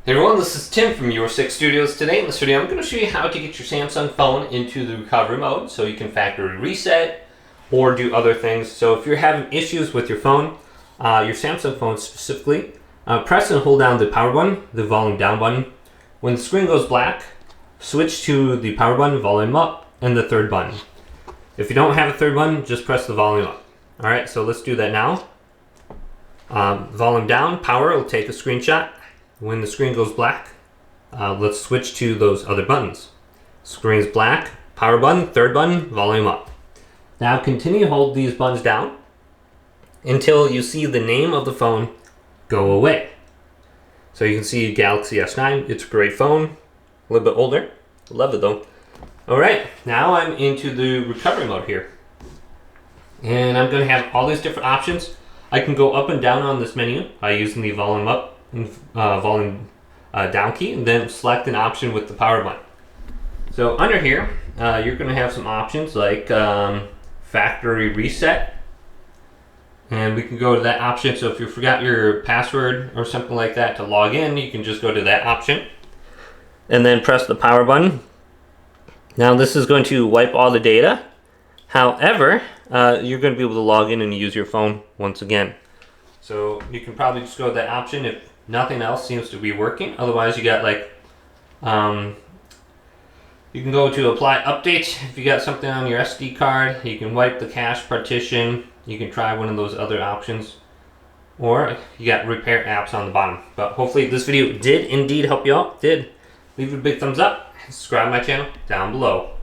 Hey everyone, this is Tim from Your Six Studios. Today in this video I'm going to show you how to get your Samsung phone into the recovery mode so you can factory reset or do other things. So if you're having issues with your phone, your Samsung phone specifically, press and hold down the power button, the volume down button. When the screen goes black, switch to the power button, volume up, and the third button. If you don't have a third button, just press the volume up. Alright, so let's do that now. Volume down, power will take a screenshot. When the screen goes black, let's switch to those other buttons. Screen's black, power button, third button, volume up. Now continue to hold these buttons down until you see the name of the phone go away. So you can see Galaxy S9, it's a great phone, a little bit older, love it though. Alright, now I'm into the recovery mode here. And I'm going to have all these different options. I can go up and down on this menu by using the volume up and volume down key, and then select an option with the power button. So under here, you're going to have some options like factory reset, and we can go to that option. So if you forgot your password or something like that to log in, you can just go to that option and then press the power button. Now this is going to wipe all the data. However, you're going to be able to log in and use your phone once again. So you can probably just go to that option if nothing else seems to be working. Otherwise, you got like, you can go to apply updates. If you got something on your SD card, you can wipe the cache partition. You can try one of those other options. Or you got repair apps on the bottom. But hopefully this video did indeed help you out. Leave it a big thumbs up. Subscribe to my channel down below.